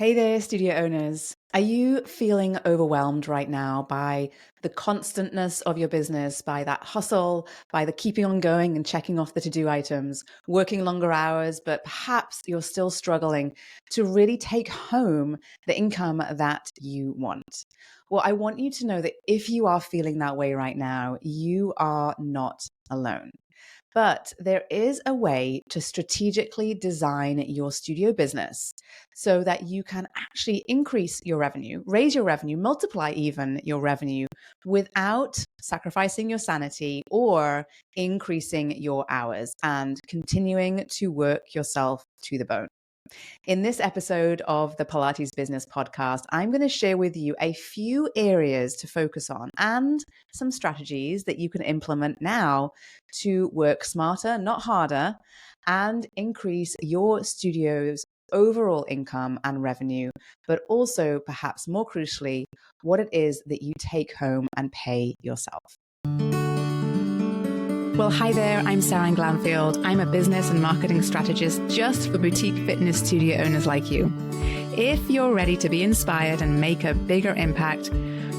Hey there, studio owners. Are you feeling overwhelmed right now by the constantness of your business, by that hustle, by the keeping on going and checking off the to-do items, working longer hours, but perhaps you're still struggling to really take home the income that you want? Well, I want you to know that if you are feeling that way right now, you are not alone. But there is a way to strategically design your studio business so that you can actually increase your revenue, raise your revenue, multiply even your revenue without sacrificing your sanity or increasing your hours and continuing to work yourself to the bone. In this episode of the Pilates Business Podcast, I'm going to share with you a few areas to focus on and some strategies that you can implement now to work smarter, not harder, and increase your studio's overall income and revenue, but also perhaps more crucially, what it is that you take home and pay yourself. Well, hi there, I'm Seran Glanfield. I'm a business and marketing strategist just for boutique fitness studio owners like you. If you're ready to be inspired and make a bigger impact,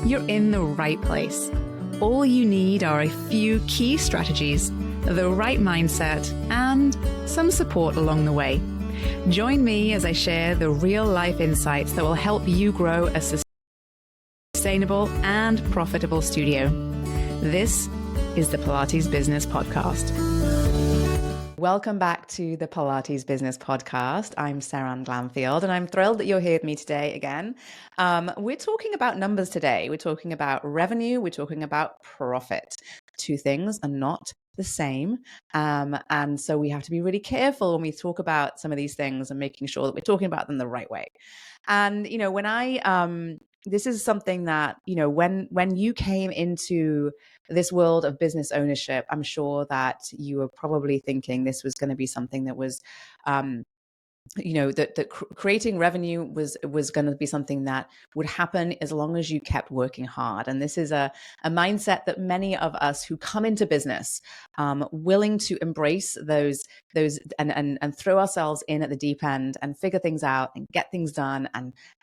you're in the right place. All you need are a few key strategies, the right mindset, and some support along the way. Join me as I share the real-life insights that will help you grow a sustainable and profitable studio. This is the Pilates Business Podcast. Welcome back to the Pilates Business Podcast. I'm Seran Glanfield, and I'm thrilled that you're here with me today again. We're talking about numbers today. We're talking about revenue. We're talking about profit. Two things are not the same. And so we have to be really careful when we talk about some of these things and making sure that we're talking about them the right way. And, when this is something that, when you came into this world of business ownership, I'm sure that you were probably thinking this was going to be something that was, creating revenue was going to be something that would happen as long as you kept working hard. And this is a mindset that many of us who come into business, willing to embrace those and throw ourselves in at the deep end and figure things out and get things done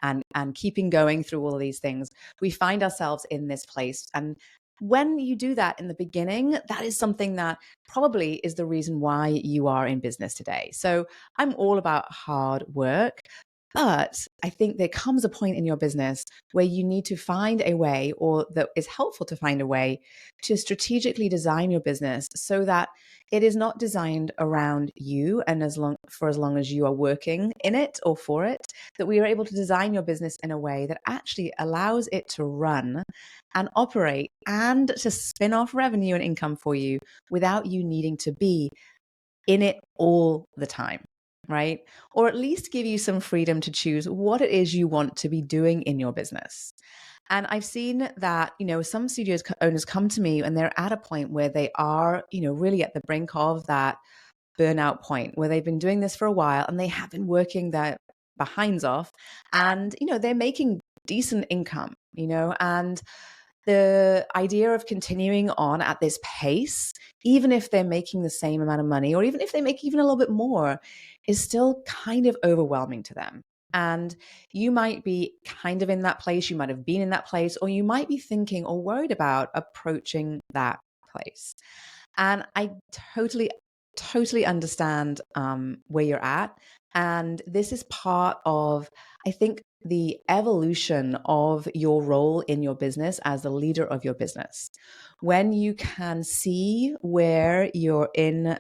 and keeping going through all of these things, we find ourselves in this place. And when you do that in the beginning, that is something that probably is the reason why you are in business today. So I'm all about hard work, but I think there comes a point in your business where you need to find a way, or that is helpful to find a way to strategically design your business so that it is not designed around you and as long as you are working in it or for it, that we are able to design your business in a way that actually allows it to run and operate and to spin off revenue and income for you without you needing to be in it all the time, right? Or at least give you some freedom to choose what it is you want to be doing in your business. And I've seen that, some studios owners come to me and they're at a point where they are, really at the brink of that burnout point where they've been doing this for a while and they have been working their behinds off and, they're making decent income, and the idea of continuing on at this pace, even if they're making the same amount of money, or even if they make even a little bit more, is still kind of overwhelming to them. And you might be kind of in that place, you might have been in that place, or you might be thinking or worried about approaching that place. And I totally understand where you're at. And this is part of, I think, the evolution of your role in your business as the leader of your business. When you can see where you're in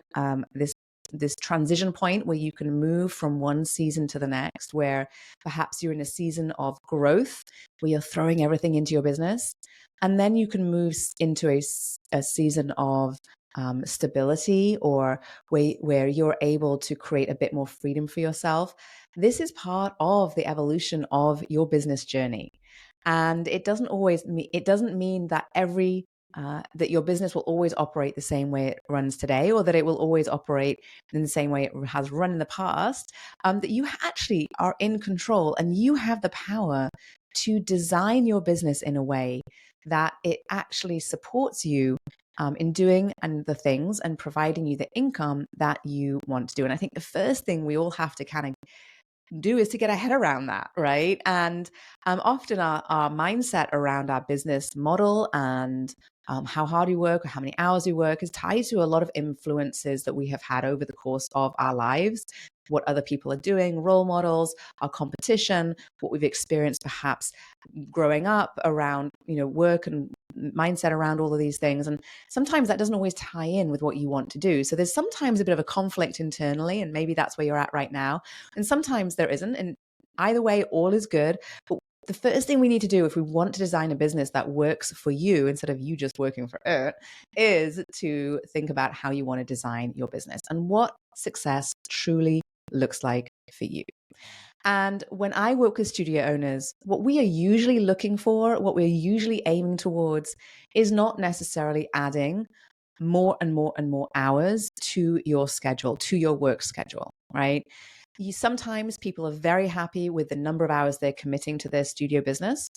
this transition point where you can move from one season to the next, where perhaps you're in a season of growth, where you're throwing everything into your business, and then you can move into a season of stability, or where you're able to create a bit more freedom for yourself. This is part of the evolution of your business journey. And it doesn't mean that that your business will always operate the same way it runs today, or that it will always operate in the same way it has run in the past, that you actually are in control and you have the power to design your business in a way that it actually supports you in doing and the things and providing you the income that you want to do. And I think the first thing we all have to kind of do is to get our head around that, right? And often our mindset around our business model and how hard we work or how many hours we work is tied to a lot of influences that we have had over the course of our lives, what other people are doing, role models, our competition, what we've experienced perhaps growing up around, work and mindset around all of these things. And sometimes that doesn't always tie in with what you want to do. So there's sometimes a bit of a conflict internally, and maybe that's where you're at right now. And sometimes there isn't. And either way, all is good. But the first thing we need to do if we want to design a business that works for you instead of you just working for it is to think about how you want to design your business and what success truly looks like for you. And when I work with studio owners, what we are usually looking for, what we're usually aiming towards, is not necessarily adding more and more and more hours to your schedule, to your work schedule, right? Sometimes people are very happy with the number of hours they're committing to their studio business.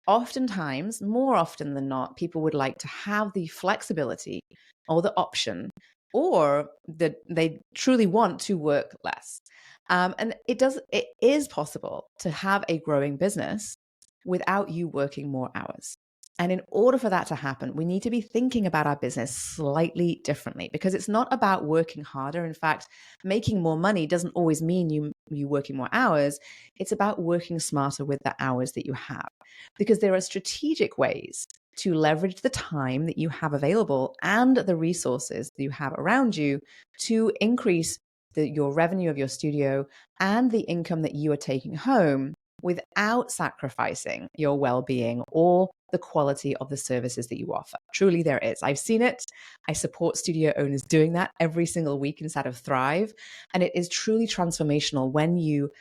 Oftentimes, more often than not, people would like to have the flexibility or the option, or that they truly want to work less. And it is possible to have a growing business without you working more hours. And in order for that to happen, we need to be thinking about our business slightly differently, because it's not about working harder. In fact, making more money doesn't always mean you working more hours. It's about working smarter with the hours that you have, because there are strategic ways to leverage the time that you have available and the resources that you have around you to increase your revenue of your studio and the income that you are taking home without sacrificing your well-being or the quality of the services that you offer. Truly, there is. I've seen it. I support studio owners doing that every single week inside of Thrive. And it is truly transformational when you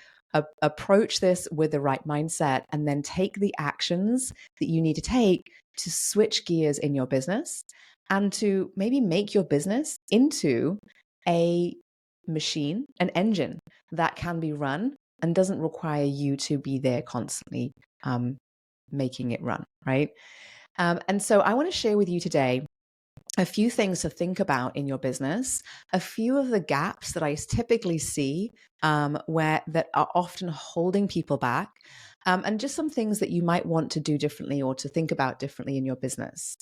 approach this with the right mindset and then take the actions that you need to take to switch gears in your business and to maybe make your business into a machine, an engine that can be run and doesn't require you to be there constantly making it run, right? And so I want to share with you today a few things to think about in your business, a few of the gaps that I typically see that are often holding people back, and just some things that you might want to do differently or to think about differently in your business.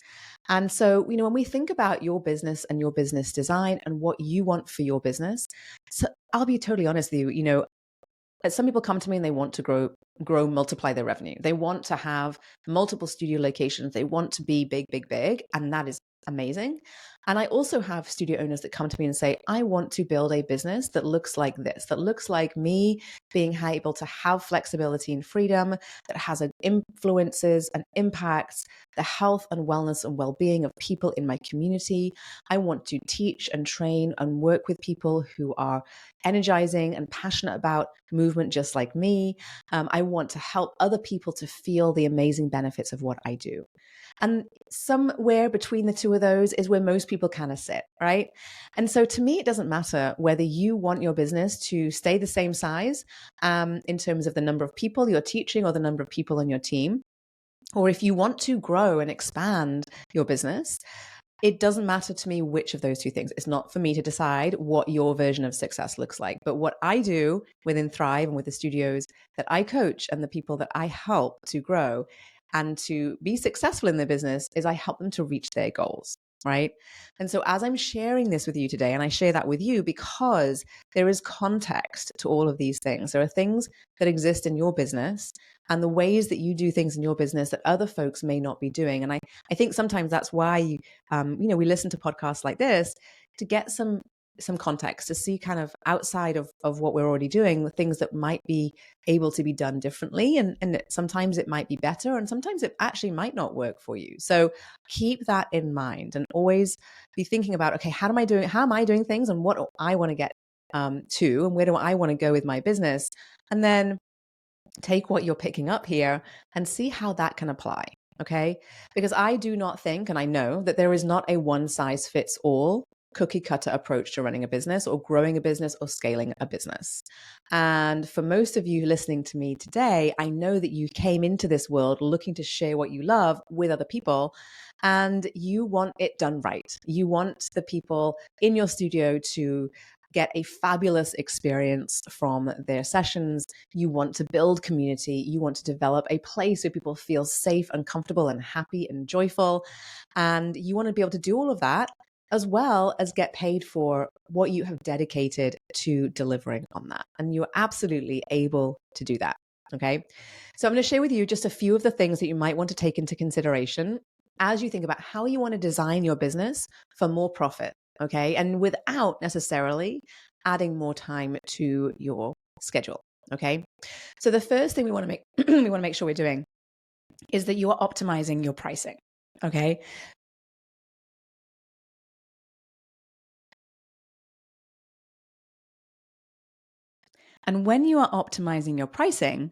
And so, when we think about your business and your business design and what you want for your business, so I'll be totally honest with you, some people come to me and they want to grow, multiply their revenue. They want to have multiple studio locations. They want to be big, big, big. And that is amazing. And I also have studio owners that come to me and say, I want to build a business that looks like this, that looks like me being able to have flexibility and freedom, that has influences and impacts the health and wellness and well-being of people in my community. I want to teach and train and work with people who are energizing and passionate about movement just like me. I want to help other people to feel the amazing benefits of what I do. And somewhere between the two of those is where most people kind of sit, right? And so to me, it doesn't matter whether you want your business to stay the same size in terms of the number of people you're teaching or the number of people on your team, or if you want to grow and expand your business. It doesn't matter to me which of those two things. It's not for me to decide what your version of success looks like. But what I do within Thrive and with the studios that I coach and the people that I help to grow and to be successful in their business is I help them to reach their goals, right? And so as I'm sharing this with you today, and I share that with you because there is context to all of these things. There are things that exist in your business and the ways that you do things in your business that other folks may not be doing. And I think sometimes that's why we listen to podcasts like this to get some context, to see kind of outside of what we're already doing, the things that might be able to be done differently. And sometimes it might be better, and sometimes it actually might not work for you. So keep that in mind and always be thinking about, okay, how am I doing things, and what do I want to get to, and where do I want to go with my business? And then take what you're picking up here and see how that can apply. Okay. Because I do not think, and I know that there is not a one size fits all cookie cutter approach to running a business or growing a business or scaling a business. And for most of you listening to me today, I know that you came into this world looking to share what you love with other people, and you want it done right. You want the people in your studio to get a fabulous experience from their sessions. You want to build community. You want to develop a place where people feel safe and comfortable and happy and joyful. And you want to be able to do all of that as well as get paid for what you have dedicated to delivering on that. And you're absolutely able to do that. Okay. So I'm going to share with you just a few of the things that you might want to take into consideration as you think about how you want to design your business for more profit. Okay. And without necessarily adding more time to your schedule. Okay. So the first thing we want to make, we want to make sure we're doing is that you are optimizing your pricing. Okay. And when you are optimizing your pricing,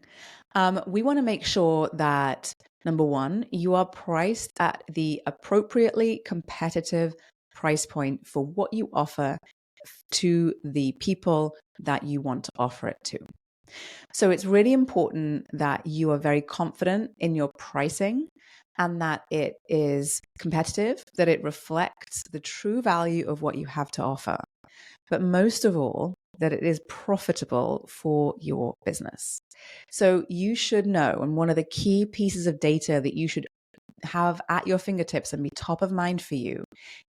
we want to make sure that number one, you are priced at the appropriately competitive price point for what you offer to the people that you want to offer it to. So it's really important that you are very confident in your pricing and that it is competitive, that it reflects the true value of what you have to offer. But most of all, that it is profitable for your business. So you should know, and one of the key pieces of data that you should have at your fingertips and be top of mind for you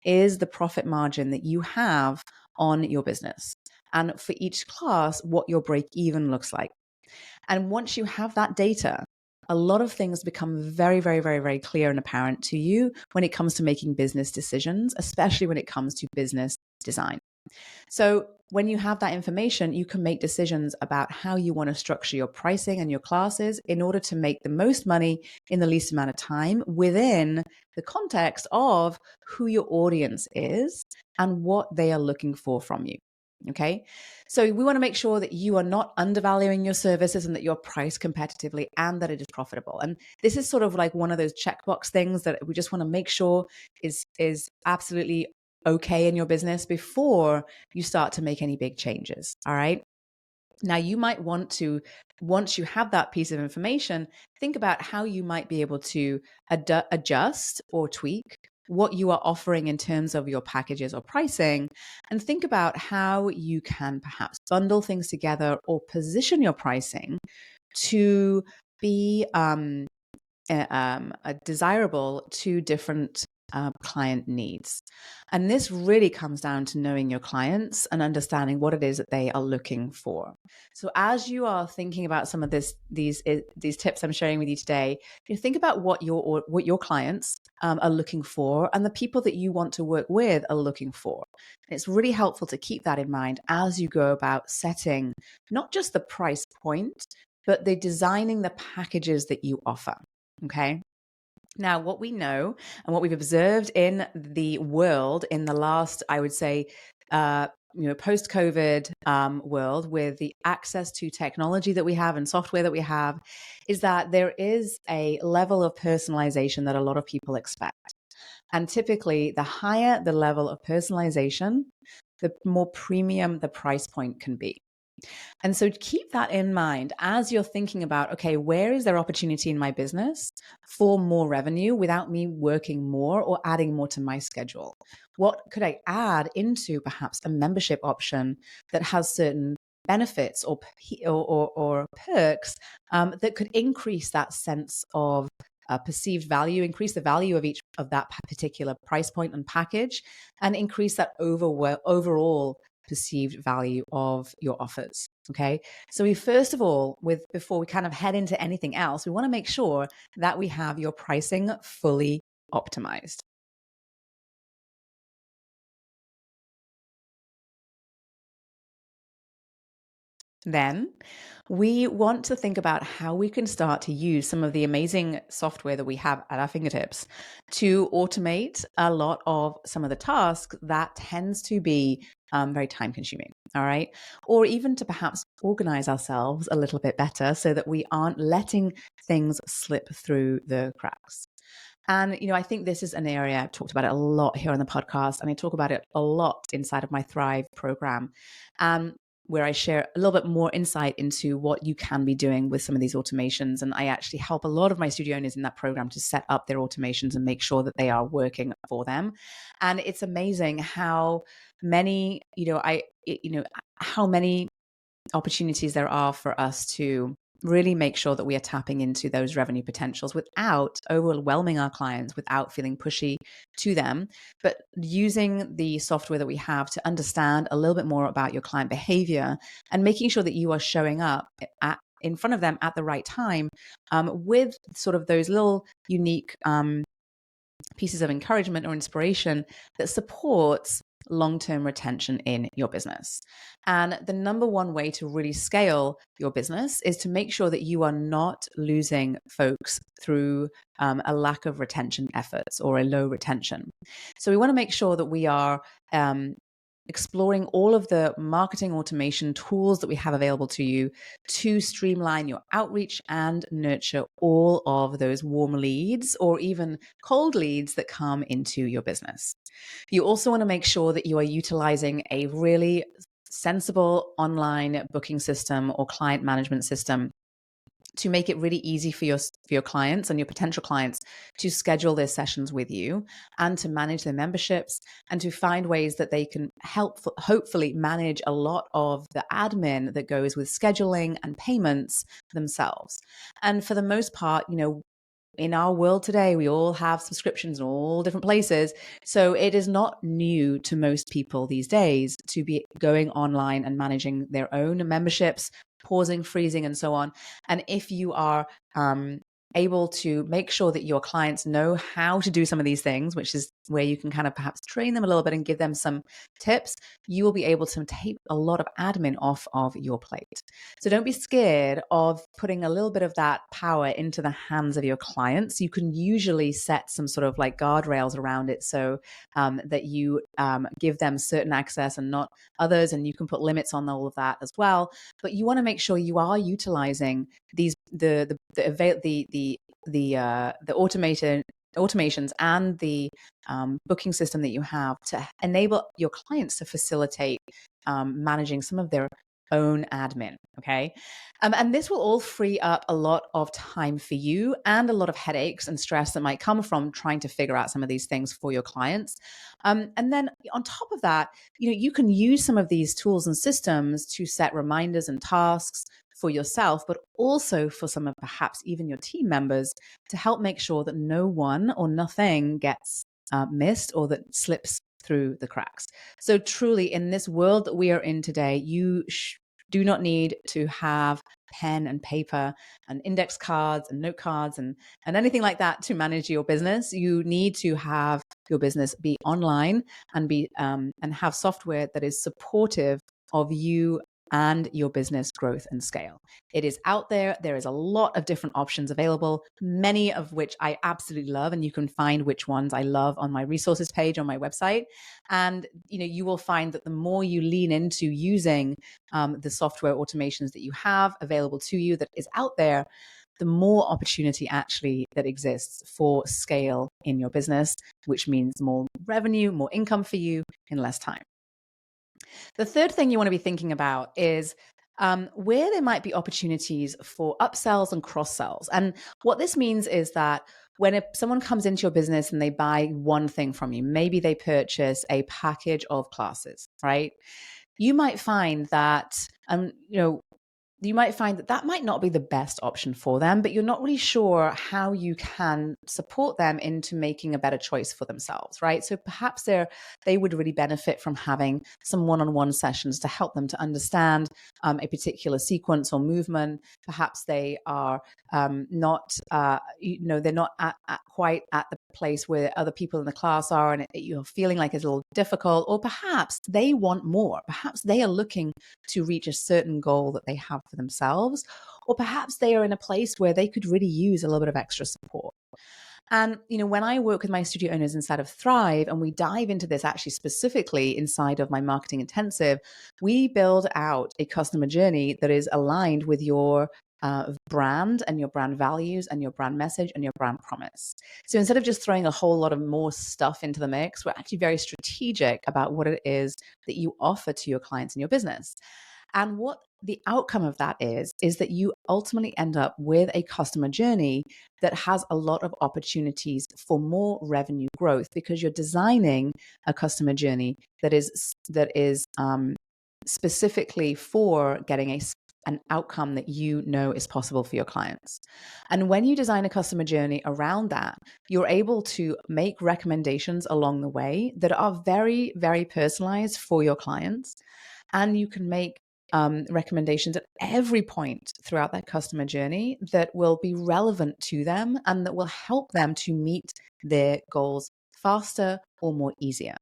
is the profit margin that you have on your business. And for each class, what your break even looks like. And once you have that data, a lot of things become very, very, very, very clear and apparent to you when it comes to making business decisions, especially when it comes to business design. So when you have that information, you can make decisions about how you want to structure your pricing and your classes in order to make the most money in the least amount of time within the context of who your audience is and what they are looking for from you. Okay. So we want to make sure that you are not undervaluing your services and that you're priced competitively and that it is profitable. And this is sort of like one of those checkbox things that we just want to make sure is absolutely okay in your business before you start to make any big changes. All right. Now, you might want to, once you have that piece of information, think about how you might be able to adjust or tweak what you are offering in terms of your packages or pricing, and think about how you can perhaps bundle things together or position your pricing to be desirable to different client needs. And this really comes down to knowing your clients and understanding what it is that they are looking for. So as you are thinking about some of these tips I'm sharing with you today, you think about what your clients are looking for and the people that you want to work with are looking for. And it's really helpful to keep that in mind as you go about setting not just the price point, but the designing the packages that you offer. Okay. Now, what we know and what we've observed in the world in the last, I would say, post-COVID world with the access to technology that we have and software that we have, is that there is a level of personalization that a lot of people expect. And typically, the higher the level of personalization, the more premium the price point can be. And so keep that in mind as you're thinking about, okay, where is there opportunity in my business for more revenue without me working more or adding more to my schedule? What could I add into perhaps a membership option that has certain benefits or perks that could increase that sense of perceived value, increase the value of each of that particular price point and package, and increase that overall perceived value of your offers. Okay. So we first of all, before we kind of head into anything else, we want to make sure that we have your pricing fully optimized. Then we want to think about how we can start to use some of the amazing software that we have at our fingertips to automate a lot of some of the tasks that tends to be very time consuming. All right. Or even to perhaps organize ourselves a little bit better so that we aren't letting things slip through the cracks. And, I think this is an area I've talked about it a lot here on the podcast, and I talk about it a lot inside of my Thrive program. where I share a little bit more insight into what you can be doing with some of these automations. And I actually help a lot of my studio owners in that program to set up their automations and make sure that they are working for them. And it's amazing how many, how many opportunities there are for us to really make sure that we are tapping into those revenue potentials without overwhelming our clients, without feeling pushy to them, but using the software that we have to understand a little bit more about your client behavior and making sure that you are showing up in front of them at the right time, with sort of those little unique pieces of encouragement or inspiration that supports long-term retention in your business. And the number one way to really scale your business is to make sure that you are not losing folks through a lack of retention efforts or a low retention. So we want to make sure that we are exploring all of the marketing automation tools that we have available to you to streamline your outreach and nurture all of those warm leads or even cold leads that come into your business. You also want to make sure that you are utilizing a really sensible online booking system or client management system to make it really easy for your clients and your potential clients to schedule their sessions with you and to manage their memberships and to find ways that they can hopefully manage a lot of the admin that goes with scheduling and payments themselves. And for the most part, in our world today, we all have subscriptions in all different places. So it is not new to most people these days to be going online and managing their own memberships, pausing, freezing, and so on. And if you are able to make sure that your clients know how to do some of these things, which is where you can kind of perhaps train them a little bit and give them some tips, you will be able to take a lot of admin off of your plate. So don't be scared of putting a little bit of that power into the hands of your clients. You can usually set some sort of like guardrails around it so that you give them certain access and not others, and you can put limits on all of that as well. But you want to make sure you are utilizing these the automations and the booking system that you have to enable your clients to facilitate managing some of their own admin. Okay. And this will all free up a lot of time for you and a lot of headaches and stress that might come from trying to figure out some of these things for your clients. And then on top of that, you can use some of these tools and systems to set reminders and tasks for yourself, but also for some of perhaps even your team members to help make sure that no one or nothing gets missed or that slips through the cracks. So truly, in this world that we are in today, you do not need to have pen and paper and index cards and note cards and anything like that to manage your business. You need to have your business be online and and have software that is supportive of you and your business growth and scale. It is out there. There is a lot of different options available, many of which I absolutely love. And you can find which ones I love on my resources page on my website. And you will find that the more you lean into using the software automations that you have available to you that is out there, the more opportunity actually that exists for scale in your business, which means more revenue, more income for you in less time. The third thing you want to be thinking about is where there might be opportunities for upsells and cross sells. And what this means is that when someone comes into your business and they buy one thing from you, maybe they purchase a package of classes, right? You might find that, that might not be the best option for them, but you're not really sure how you can support them into making a better choice for themselves, right? So perhaps they would really benefit from having some one-on-one sessions to help them to understand a particular sequence or movement. Perhaps they are not, they're not quite at the place where other people in the class are, and you're feeling like it's a little difficult, or perhaps they want more. Perhaps they are looking to reach a certain goal that they have for themselves, or perhaps they are in a place where they could really use a little bit of extra support. And, when I work with my studio owners inside of Thrive, and we dive into this actually specifically inside of my marketing intensive, we build out a customer journey that is aligned with your brand and your brand values and your brand message and your brand promise. So instead of just throwing a whole lot of more stuff into the mix, we're actually very strategic about what it is that you offer to your clients in your business. And what the outcome of that is that you ultimately end up with a customer journey that has a lot of opportunities for more revenue growth, because you're designing a customer journey that is specifically for getting an outcome that you know is possible for your clients. And when you design a customer journey around that, you're able to make recommendations along the way that are very, very personalized for your clients. And you can make recommendations at every point throughout that customer journey that will be relevant to them and that will help them to meet their goals faster or more easier.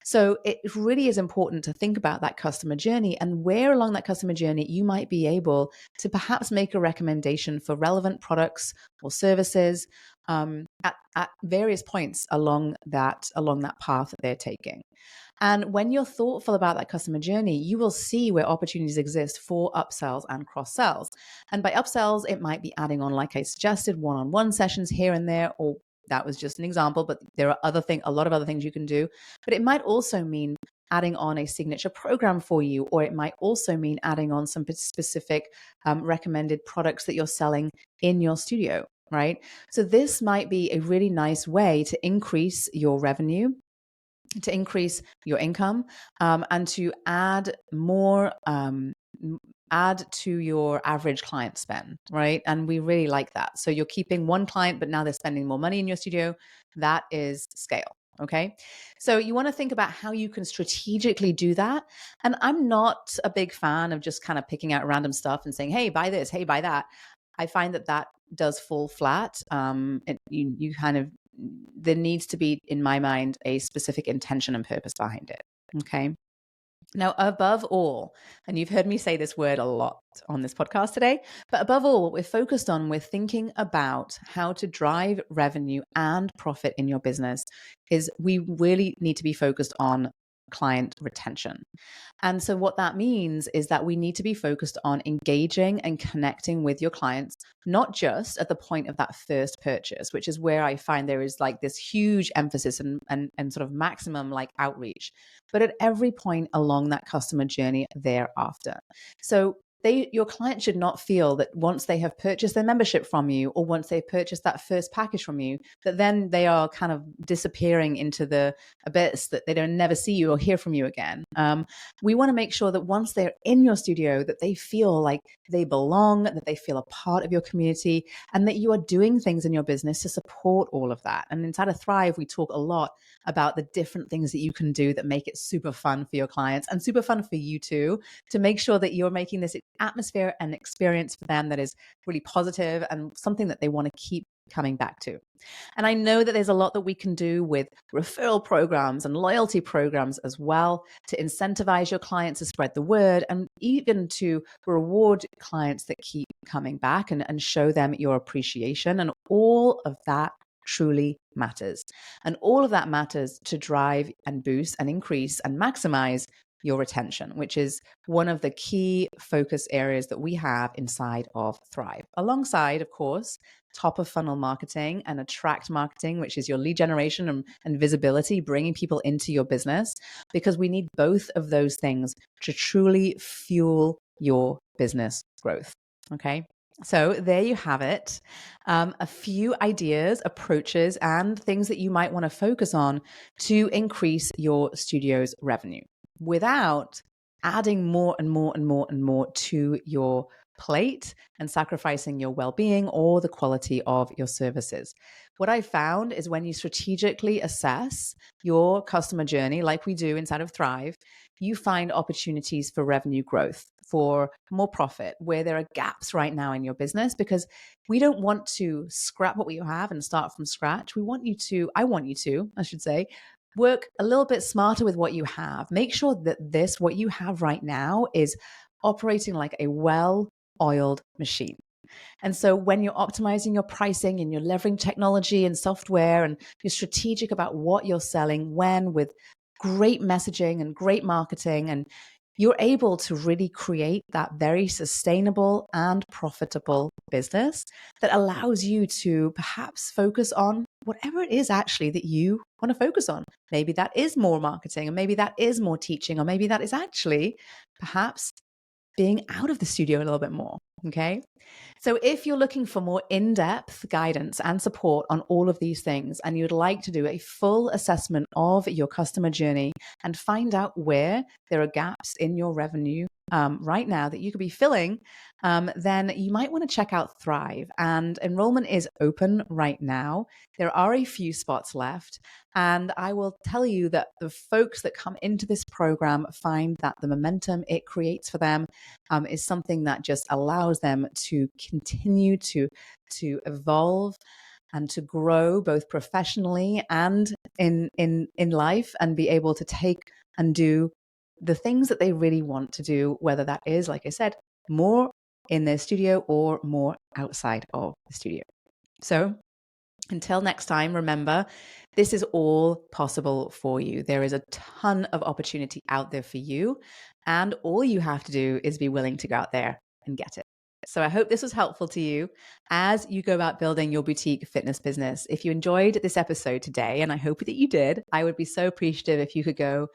So it really is important to think about that customer journey and where along that customer journey you might be able to perhaps make a recommendation for relevant products or services at various points along that path that they're taking. And when you're thoughtful about that customer journey, you will see where opportunities exist for upsells and cross sells. And by upsells, it might be adding on, like I suggested, one-on-one sessions here and there, or that was just an example, but there are a lot of other things you can do. But it might also mean adding on a signature program for you, or it might also mean adding on some specific recommended products that you're selling in your studio, right? So this might be a really nice way to increase your revenue, to increase your income, and to add more, add to your average client spend, right? And we really like that. So you're keeping one client, but now they're spending more money in your studio. That is scale. Okay. So you want to think about how you can strategically do that. And I'm not a big fan of just kind of picking out random stuff and saying, hey, buy this, hey, buy that. I find that does fall flat. You kind of, there needs to be, in my mind, a specific intention and purpose behind it. Okay. Now, above all, and you've heard me say this word a lot on this podcast today, but above all, what we're focused on, we're thinking about how to drive revenue and profit in your business, is we really need to be focused on client retention. And so what that means is that we need to be focused on engaging and connecting with your clients, not just at the point of that first purchase, which is where I find there is like this huge emphasis and sort of maximum like outreach, but at every point along that customer journey thereafter. So your client should not feel that once they have purchased their membership from you, or once they've purchased that first package from you, that then they are kind of disappearing into the abyss, that they don't never see you or hear from you again. We want to make sure that once they're in your studio, that they feel like they belong, that they feel a part of your community, and that you are doing things in your business to support all of that. And inside of Thrive, we talk a lot about the different things that you can do that make it super fun for your clients and super fun for you too, to make sure that you're making this atmosphere and experience for them that is really positive and something that they want to keep coming back to. And I know that there's a lot that we can do with referral programs and loyalty programs as well to incentivize your clients to spread the word, and even to reward clients that keep coming back and show them your appreciation. And all of that truly matters. And all of that matters to drive and boost and increase and maximize your retention, which is one of the key focus areas that we have inside of Thrive, alongside, of course, top of funnel marketing and attract marketing, which is your lead generation and visibility, bringing people into your business, because we need both of those things to truly fuel your business growth. Okay. So there you have it. A few ideas, approaches, and things that you might want to focus on to increase your studio's revenue without adding more and more and more and more to your plate and sacrificing your well-being or the quality of your services. What I found is when you strategically assess your customer journey, like we do inside of Thrive, you find opportunities for revenue growth, for more profit, where there are gaps right now in your business, because we don't want to scrap what we have and start from scratch. I want you to, I should say, work a little bit smarter with what you have. Make sure that what you have right now is operating like a well-oiled machine. And so when you're optimizing your pricing and you're leveraging technology and software, and you're strategic about what you're selling when, with great messaging and great marketing, and you're able to really create that very sustainable and profitable business that allows you to perhaps focus on whatever it is actually that you want to focus on. Maybe that is more marketing, and maybe that is more teaching, or maybe that is actually perhaps being out of the studio a little bit more. Okay. So if you're looking for more in-depth guidance and support on all of these things, and you'd like to do a full assessment of your customer journey and find out where there are gaps in your revenue right now that you could be filling, then you might want to check out Thrive. And enrollment is open right now. There are a few spots left. And I will tell you that the folks that come into this program find that the momentum it creates for them is something that just allows them to continue to evolve and to grow both professionally and in life, and be able to take and do the things that they really want to do, whether that is, like I said, more in their studio or more outside of the studio. So until next time, remember, this is all possible for you. There is a ton of opportunity out there for you, and all you have to do is be willing to go out there and get it. So I hope this was helpful to you as you go about building your boutique fitness business. If you enjoyed this episode today, and I hope that you did, I would be so appreciative if you could go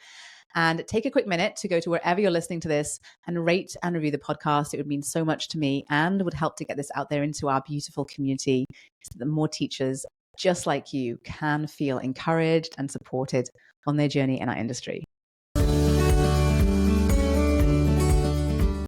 and take a quick minute to go to wherever you're listening to this and rate and review the podcast. It would mean so much to me and would help to get this out there into our beautiful community so that more teachers just like you can feel encouraged and supported on their journey in our industry.